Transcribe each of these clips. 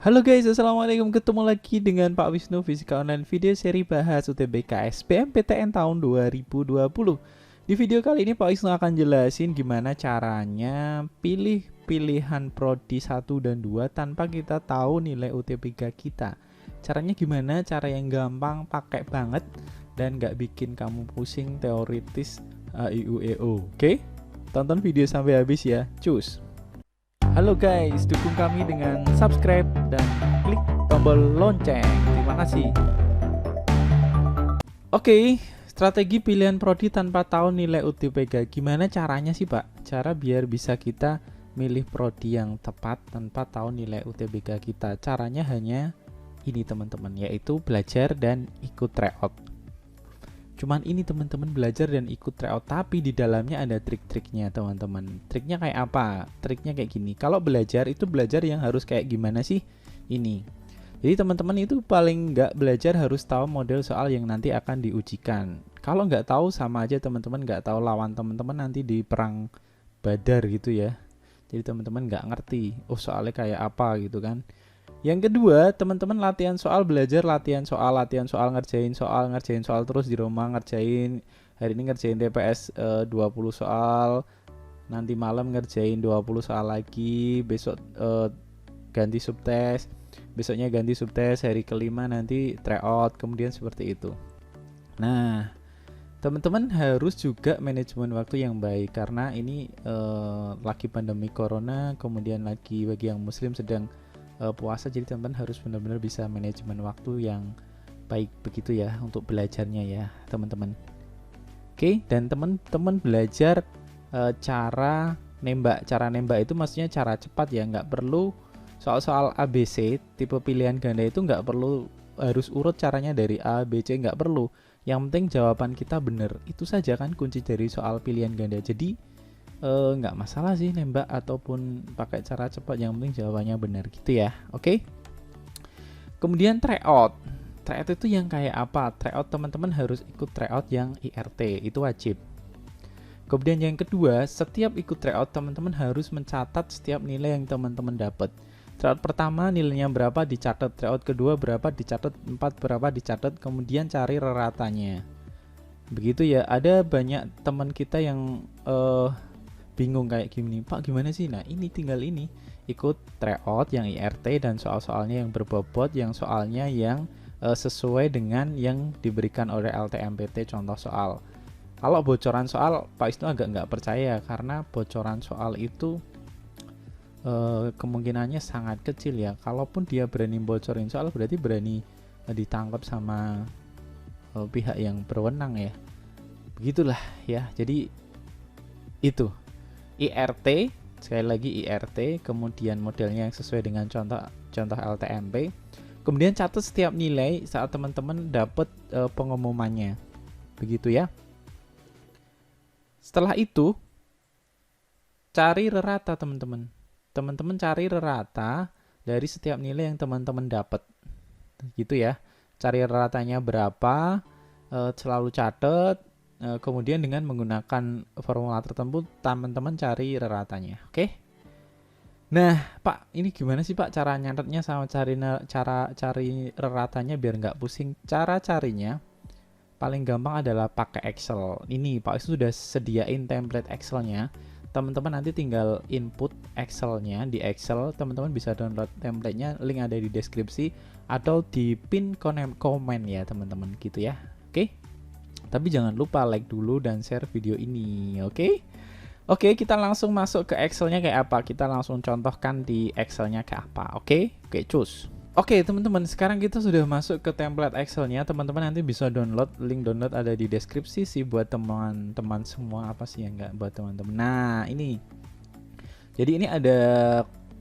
Halo guys, assalamualaikum. Ketemu lagi dengan Pak Wisnu Fisika Online, video seri bahas UTBK SBMPTN tahun 2020. Di video kali ini Pak Wisnu akan jelasin gimana caranya pilih pilihan prodi 1 dan 2 tanpa kita tahu nilai UTBK kita. Caranya gimana? Cara yang gampang, pakai banget, dan gak bikin kamu pusing teoritis AIUEO. Oke? Tonton video sampai habis ya. Cus! Halo guys, dukung kami dengan subscribe dan klik tombol lonceng. Terima kasih. Oke, strategi pilihan prodi tanpa tahu nilai UTBK. Gimana caranya sih, Pak? Cara biar bisa kita milih prodi yang tepat tanpa tahu nilai UTBK kita. Caranya hanya ini teman-teman, yaitu belajar dan ikut tryout. Cuman ini teman-teman, belajar dan ikut tryout, tapi di dalamnya ada trik-triknya teman-teman. Triknya kayak apa? Triknya kayak gini. Kalau belajar itu belajar yang harus kayak gimana sih? Ini. Jadi teman-teman itu paling nggak belajar harus tahu model soal yang nanti akan diujikan. Kalau nggak tahu sama aja teman-teman nggak tahu lawan teman-teman nanti di perang badar gitu ya. Jadi teman-teman nggak ngerti, oh soalnya kayak apa gitu kan. Yang kedua, teman-teman latihan soal, belajar latihan soal, ngerjain soal terus di rumah, ngerjain hari ini ngerjain TPS 20 soal, nanti malam ngerjain 20 soal lagi, besok ganti subtes, besoknya ganti subtes, hari kelima nanti tryout, kemudian seperti itu. Nah, teman-teman harus juga manajemen waktu yang baik karena ini lagi pandemi corona, kemudian lagi bagi yang muslim sedang puasa, jadi teman-teman harus benar-benar bisa manajemen waktu yang baik begitu ya untuk belajarnya ya teman-teman. Oke, dan teman-teman belajar cara nembak. Cara nembak itu maksudnya cara cepat ya, nggak perlu soal-soal ABC tipe pilihan ganda itu nggak perlu harus urut caranya dari A, B, C, nggak perlu. Yang penting jawaban kita benar, itu saja kan kunci dari soal pilihan ganda. Jadi nggak masalah sih nembak ataupun pakai cara cepat, yang penting jawabannya benar gitu ya. Oke. Kemudian tryout. Tryout itu yang kayak apa? Tryout teman-teman harus ikut tryout yang IRT, itu wajib. Kemudian yang kedua, setiap ikut tryout teman-teman harus mencatat setiap nilai yang teman-teman dapat. Tryout pertama nilainya berapa dicatat, tryout kedua berapa dicatat, 4 berapa dicatat, kemudian cari reratanya. Begitu ya. Ada banyak teman kita yang bingung kayak gini, Pak gimana sih? Nah ini tinggal ini, ikut tryout yang IRT dan soal-soalnya yang berbobot, yang soalnya yang sesuai dengan yang diberikan oleh LTMPT contoh soal. Kalau bocoran soal Pak Isnu agak nggak percaya karena bocoran soal itu kemungkinannya sangat kecil ya. Kalaupun dia berani bocorin soal berarti berani ditangkap sama pihak yang berwenang ya. Begitulah ya. Jadi itu IRT, sekali lagi IRT, kemudian modelnya yang sesuai dengan contoh LTMP. Kemudian catat setiap nilai saat teman-teman dapat pengumumannya. Begitu ya. Setelah itu cari rerata teman-teman. Teman-teman cari rerata dari setiap nilai yang teman-teman dapat. Gitu ya. Cari reratanya berapa, selalu catat. Kemudian dengan menggunakan formula tertentu teman-teman cari reratanya. Oke. Nah Pak, ini gimana sih Pak cara nyatetnya sama cara cari reratanya biar nggak pusing? Cara carinya paling gampang adalah pakai Excel. Ini Pak sudah sediain template Excelnya. Teman-teman nanti tinggal input Excelnya di Excel. Teman-teman bisa download templatenya, link ada di deskripsi atau di pin komen ya teman-teman gitu ya. Oke. Tapi jangan lupa like dulu dan share video ini, oke? Oke, kita langsung masuk ke Excelnya kayak apa. Kita langsung contohkan di Excelnya kayak apa, oke? Oke, cus. Oke, teman-teman, sekarang kita sudah masuk ke template Excelnya. Teman-teman nanti bisa download, link download ada di deskripsi sih buat teman-teman semua. Apa sih yang nggak buat teman-teman? Nah, ini. Jadi ini ada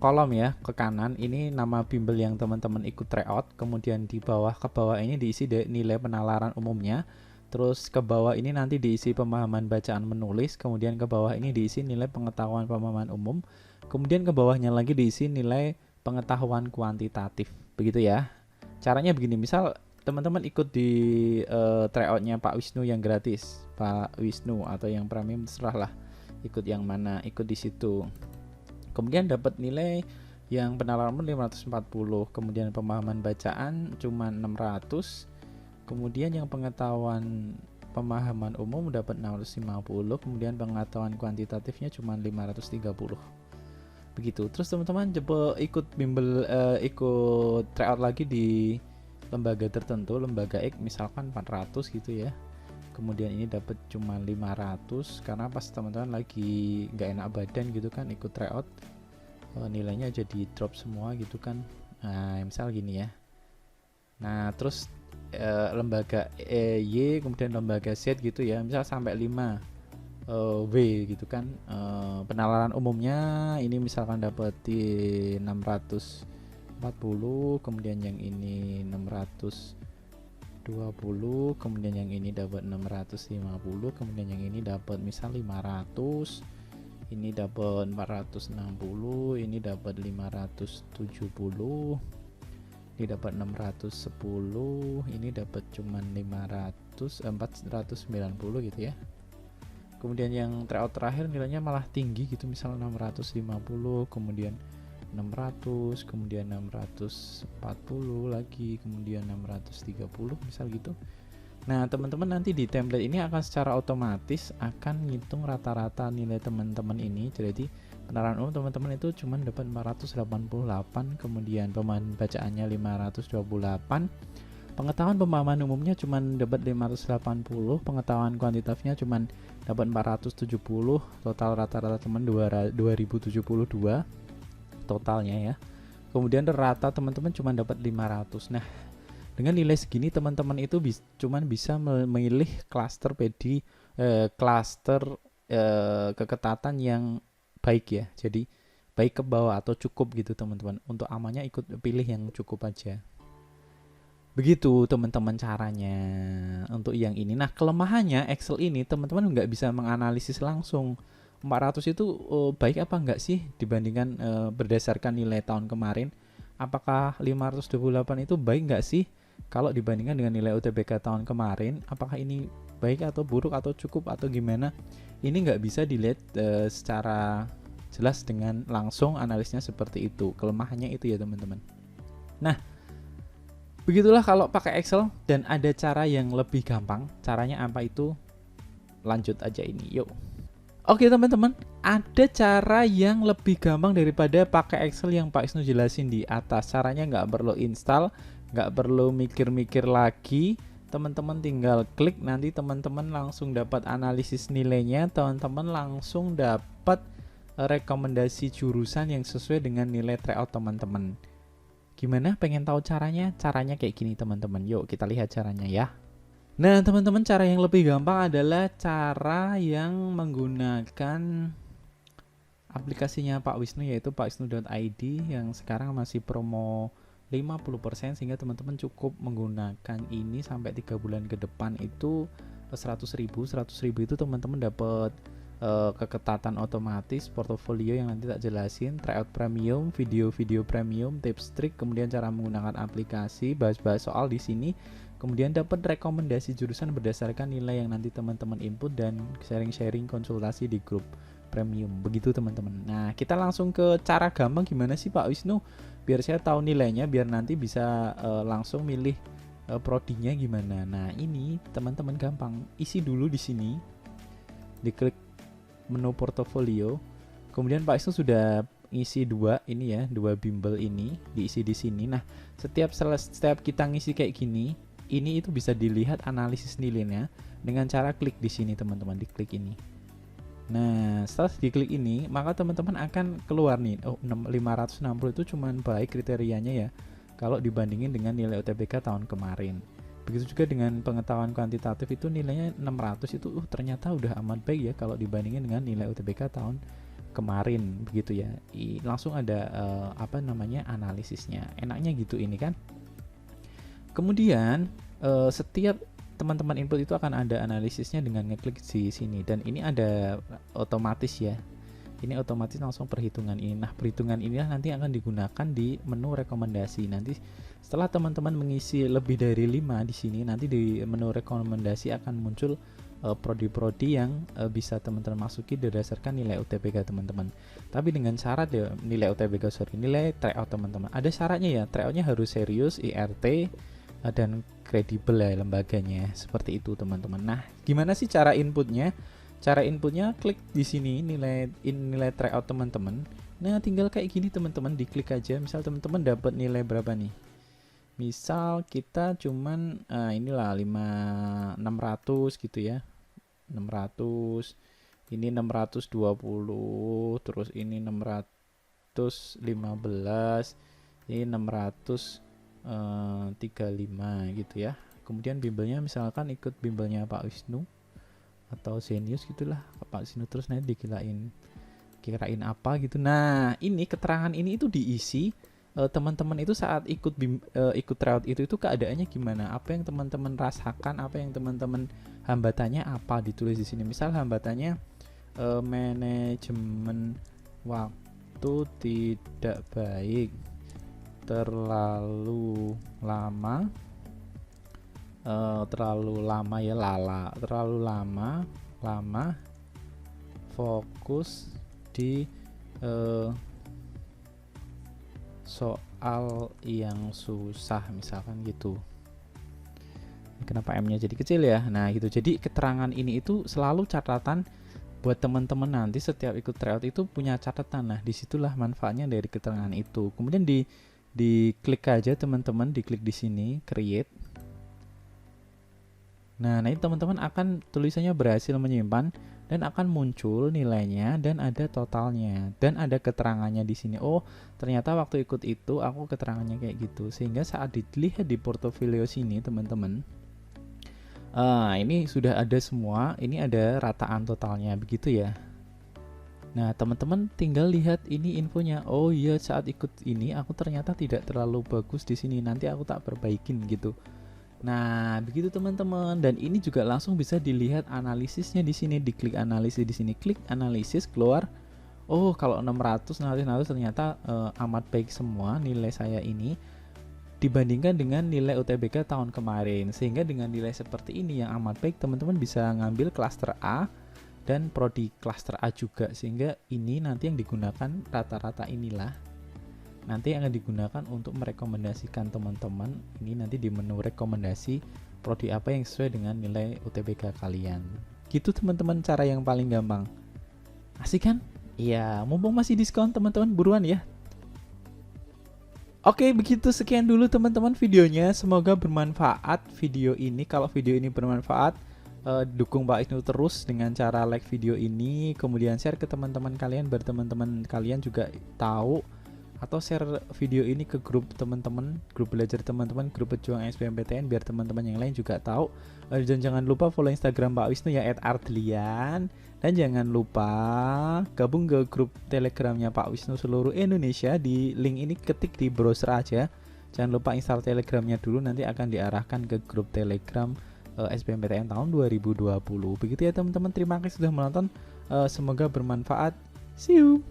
kolom ya ke kanan. Ini nama bimbel yang teman-teman ikut tryout. Kemudian di bawah ke bawah ini diisi nilai penalaran umumnya. Terus ke bawah ini nanti diisi pemahaman bacaan menulis, kemudian ke bawah ini diisi nilai pengetahuan pemahaman umum, kemudian ke bawahnya lagi diisi nilai pengetahuan kuantitatif. Begitu ya. Caranya begini, misal teman-teman ikut di tryoutnya Pak Wisnu yang gratis, Pak Wisnu, atau yang premium terserah lah. Ikut yang mana, ikut di situ. Kemudian dapat nilai Yang penalaran umum 540, kemudian pemahaman bacaan cuma 600, kemudian yang pengetahuan pemahaman umum dapat 650, kemudian pengetahuan kuantitatifnya cuma 530. Begitu. Terus teman-teman coba ikut bimbel, ikut tryout lagi di lembaga tertentu, lembaga X misalkan 400 gitu ya. Kemudian ini dapat cuma 500 karena pas teman-teman lagi nggak enak badan gitu kan, ikut tryout, nilainya jadi drop semua gitu kan. Nah misal gini ya. Nah terus lembaga Y kemudian lembaga Z gitu ya, misal sampai 5 W gitu kan. Penalaran umumnya ini misalkan dapat di 640, kemudian yang ini 620, kemudian yang ini dapat 650, kemudian yang ini dapat misal 500, ini dapat 460, ini dapat 570, ini dapat 610, ini dapat cuman 490 gitu ya. Kemudian yang tryout terakhir nilainya malah tinggi gitu, misal 650, kemudian 600, kemudian 640 lagi, kemudian 630 misal gitu. Nah teman-teman nanti di template ini akan secara otomatis akan ngitung rata-rata nilai teman-teman ini. Jadi penalaran umum teman-teman itu cuma dapat 488, kemudian pemahaman bacaannya 528, pengetahuan pemahaman umumnya cuma dapat 580, pengetahuan kuantitatifnya cuma dapat 470, total rata-rata teman 2072 totalnya ya. Kemudian rata teman-teman cuma dapat 500. Nah dengan nilai segini teman-teman itu cuman bisa memilih klaster klaster keketatan yang baik ya. Jadi baik ke bawah atau cukup gitu teman-teman. Untuk amannya ikut pilih yang cukup aja. Begitu teman-teman caranya untuk yang ini. Nah kelemahannya Excel ini teman-teman nggak bisa menganalisis langsung 400 itu baik apa enggak sih dibandingkan berdasarkan nilai tahun kemarin. Apakah 528 itu baik enggak sih kalau dibandingkan dengan nilai UTBK tahun kemarin? Apakah ini baik atau buruk atau cukup atau gimana? Ini nggak bisa dilihat secara jelas dengan langsung, analisnya seperti itu. Kelemahannya itu ya teman-teman. Nah begitulah kalau pakai Excel, dan ada cara yang lebih gampang. Caranya apa itu? Lanjut aja ini, yuk. Oke teman-teman, ada cara yang lebih gampang daripada pakai Excel yang Pak Isnu jelasin di atas. Caranya nggak perlu install, nggak perlu mikir-mikir lagi. Teman-teman tinggal klik, nanti teman-teman langsung dapat analisis nilainya. Teman-teman langsung dapat rekomendasi jurusan yang sesuai dengan nilai tryout teman-teman. Gimana? Pengen tahu caranya? Caranya kayak gini teman-teman. Yuk kita lihat caranya ya. Nah teman-teman, cara yang lebih gampang adalah cara yang menggunakan aplikasinya Pak Wisnu, yaitu pakwisnu.id yang sekarang masih promo 50%, sehingga teman-teman cukup menggunakan ini sampai 3 bulan ke depan. Itu 100.000 itu teman-teman dapat keketatan otomatis, portofolio yang nanti tak jelasin, tryout premium, video-video premium, tips trik, kemudian cara menggunakan aplikasi, bahas-bahas soal di sini, kemudian dapat rekomendasi jurusan berdasarkan nilai yang nanti teman-teman input, dan sharing-sharing konsultasi di grup premium. Begitu teman-teman. Nah kita langsung ke cara gampang gimana sih Pak Wisnu biar saya tahu nilainya, biar nanti bisa langsung milih prodinya gimana. Nah ini teman-teman gampang, isi dulu di sini, diklik menu portofolio, kemudian Pak Wisnu sudah ngisi dua bimbel ini, diisi di sini. Nah setiap kita ngisi kayak gini, ini itu bisa dilihat analisis nilainya dengan cara klik di sini teman-teman, diklik ini. Nah setelah diklik ini, maka teman-teman akan keluar nih, 560 itu cuman baik kriterianya ya kalau dibandingin dengan nilai UTBK tahun kemarin. Begitu juga dengan pengetahuan kuantitatif, itu nilainya 600, itu ternyata udah amat baik ya kalau dibandingin dengan nilai UTBK tahun kemarin, begitu ya. Langsung ada analisisnya, enaknya gitu ini kan. Kemudian setiap teman-teman input itu akan ada analisisnya dengan ngeklik di sini, dan ini ada otomatis ya. Ini otomatis langsung perhitungan ini. Nah perhitungan inilah nanti akan digunakan di menu rekomendasi. Nanti setelah teman-teman mengisi lebih dari 5 di sini, nanti di menu rekomendasi akan muncul prodi-prodi yang bisa teman-teman masuki berdasarkan nilai UTBK teman-teman. Tapi dengan syarat ya, nilai tryout teman-teman. Ada syaratnya ya, tryoutnya harus serius, IRT, dan kredibel ya lembaganya. Seperti itu teman-teman. Nah, gimana sih cara inputnya? Cara inputnya klik di sini nilai tryout teman-teman. Nah, tinggal kayak gini teman-teman, diklik aja. Misal teman-teman dapat nilai berapa nih? Misal kita cuman inilah 600 gitu ya. 600, ini 620, terus ini 615, ini 635 gitu ya. Kemudian bimbelnya misalkan ikut bimbelnya Pak Wisnu atau Zenius gitulah, Pak Wisnu, terus nanti kirain apa gitu. Nah, ini keterangan ini itu diisi teman-teman itu saat ikut tryout itu keadaannya gimana, apa yang teman-teman rasakan, apa yang teman-teman hambatannya apa, ditulis di sini. Misal hambatannya manajemen waktu tidak baik, terlalu lama ya, terlalu lama fokus di soal yang susah misalkan gitu. Kenapa M-nya jadi kecil ya? Nah gitu. Jadi keterangan ini itu selalu catatan buat teman-teman nanti setiap ikut tryout itu punya catatan. Nah disitulah manfaatnya dari keterangan itu. Kemudian di klik aja teman-teman, diklik di sini create. Nah ini teman-teman akan tulisannya berhasil menyimpan dan akan muncul nilainya dan ada totalnya dan ada keterangannya di sini. Oh, ternyata waktu ikut itu aku keterangannya kayak gitu. Sehingga saat dilihat di portofolio sini, teman-teman, ini sudah ada semua. Ini ada rataan totalnya begitu ya. Nah, teman-teman tinggal lihat ini infonya. Oh iya, saat ikut ini aku ternyata tidak terlalu bagus di sini. Nanti aku tak perbaikin gitu. Nah, begitu teman-teman, dan ini juga langsung bisa dilihat analisisnya di sini. Diklik analisis di sini, klik analisis, keluar. Oh, kalau 600 ternyata amat baik semua nilai saya ini dibandingkan dengan nilai UTBK tahun kemarin. Sehingga dengan nilai seperti ini yang amat baik, teman-teman bisa ngambil klaster A dan prodi klaster A juga. Sehingga ini nanti yang digunakan rata-rata inilah nanti akan digunakan untuk merekomendasikan teman-teman. Ini nanti di menu rekomendasi prodi apa yang sesuai dengan nilai UTBK kalian. Gitu teman-teman, cara yang paling gampang. Asik kan? Iya, mumpung masih diskon teman-teman, buruan ya. Oke, begitu, sekian dulu teman-teman videonya. Semoga bermanfaat video ini. Kalau video ini bermanfaat, dukung Pak Wisnu terus dengan cara like video ini, kemudian share ke teman-teman kalian biar teman-teman kalian juga tahu, atau share video ini ke grup teman-teman, grup belajar teman-teman, grup pejuang SBMPTN biar teman-teman yang lain juga tahu. Dan jangan lupa follow Instagram Pak Wisnu ya @artlian, dan jangan lupa gabung ke grup Telegramnya Pak Wisnu seluruh Indonesia. Di link ini ketik di browser aja. Jangan lupa install Telegramnya dulu, nanti akan diarahkan ke grup Telegram SBMPTN tahun 2020. Begitu ya teman-teman, terima kasih sudah menonton. Semoga bermanfaat. See you.